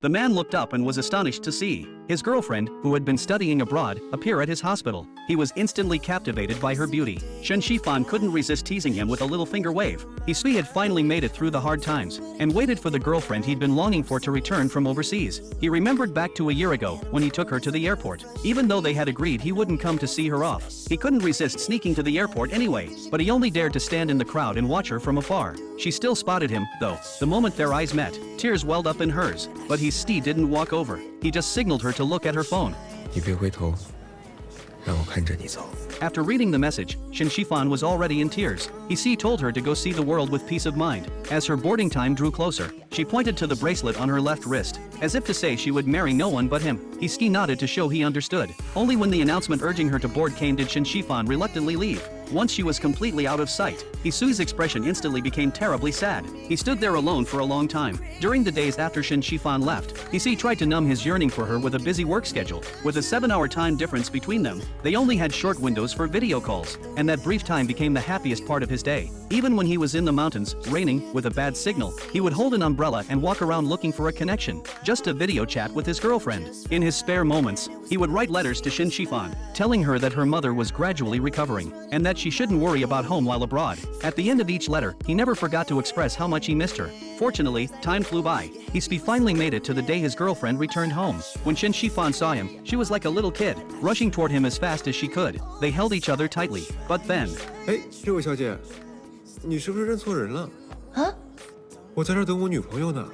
The man looked up and was astonished to see his girlfriend, who had been studying abroad, appear at his hospital. He was instantly captivated by her beauty. Shen Shifan couldn't resist teasing him with a little finger wave. He had finally made it through the hard times and waited for the girlfriend he'd been longing for to return from overseas. He remembered back to a year ago when he took her to the airport. Even though they had agreed he wouldn't come to see her off, he couldn't resist sneaking to the airport anyway, but he only dared to stand in the crowd and watch her from afar. She still spotted him, though. The moment their eyes met, tears welled up in hers, but he didn't walk over. He just signaled her to look at her phone. 你别回头，让我看着你走。 After reading the message, Shen Shifan was already in tears. He told her to go see the world with peace of mind. As her boarding time drew closer, she pointed to the bracelet on her left wrist, as if to say she would marry no one but him. He nodded to show he understood. Only when the announcement urging her to board came did Shen Shifan reluctantly leave. Once she was completely out of sight, Hisui's expression instantly became terribly sad. He stood there alone for a long time. During the days after Shen Shifan left, Hisu tried to numb his yearning for her with a busy work schedule. With a 7-hour time difference between them, they only had short windows for video calls, and that brief time became the happiest part of his day. Even when he was in the mountains, raining, with a bad signal, he would hold an umbrella and walk around looking for a connection, just to video chat with his girlfriend. In his spare moments, he would write letters to Shen Shifan, telling her that her mother was gradually recovering, and that she shouldn't worry about home while abroad. At the end of each letter, he never forgot to express how much he missed her. Fortunately, time flew by. He finally made it to the day his girlfriend returned home. When Shen Shifan saw him, she was like a little kid, rushing toward him as fast as she could. They held each other tightly. But then... 哎，这位小姐，你是不是认错人了？啊？我在这儿等我女朋友呢，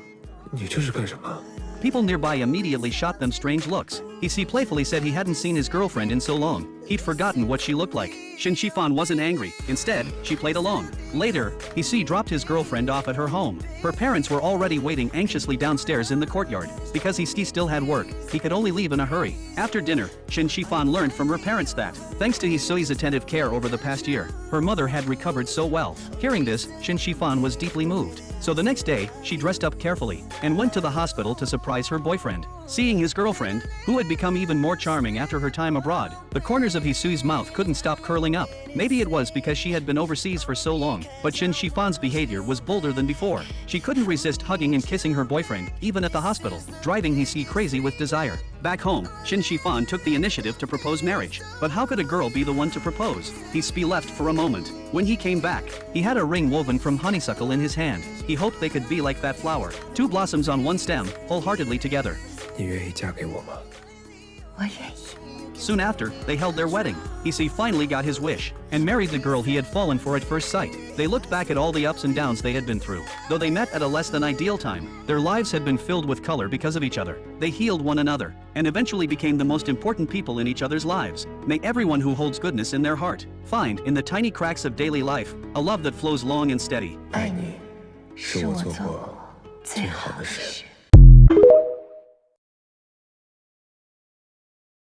你这是干什么？ People nearby immediately shot them strange looks. He playfully said he hadn't seen his girlfriend in so long. He'd forgotten what she looked like. Shen Shifan wasn't angry. Instead, she played along. Later, He dropped his girlfriend off at her home. Her parents were already waiting anxiously downstairs in the courtyard. Because He still had work, he could only leave in a hurry. After dinner, Shen Shifan learned from her parents that, thanks to Hisui's attentive care over the past year, her mother had recovered so well. Hearing this, Shen Shifan was deeply moved. So the next day, she dressed up carefully and went to the hospital to surprise her boyfriend. Seeing his girlfriend, who had become even more charming after her time abroad, the corners of Hisui's mouth couldn't stop curling up. Maybe it was because she had been overseas for so long, but Shen Shifan's behavior was bolder than before. She couldn't resist hugging and kissing her boyfriend, even at the hospital, driving Hisui crazy with desire. Back home, Shen Shifan took the initiative to propose marriage. But how could a girl be the one to propose? Hisui left for a moment. When he came back, he had a ring woven from honeysuckle in his hand. He hoped they could be like that flower, 2 blossoms on one stem, wholeheartedly together. 你愿意嫁给我吗？我愿意。 Soon after, they held their wedding. Hisui finally got his wish and married the girl he had fallen for at first sight. They looked back at all the ups and downs they had been through. Though they met at a less than ideal time, their lives had been filled with color because of each other. They healed one another and eventually became the most important people in each other's lives. May everyone who holds goodness in their heart find, in the tiny cracks of daily life, a love that flows long and steady. 爱你是我做过最好的事。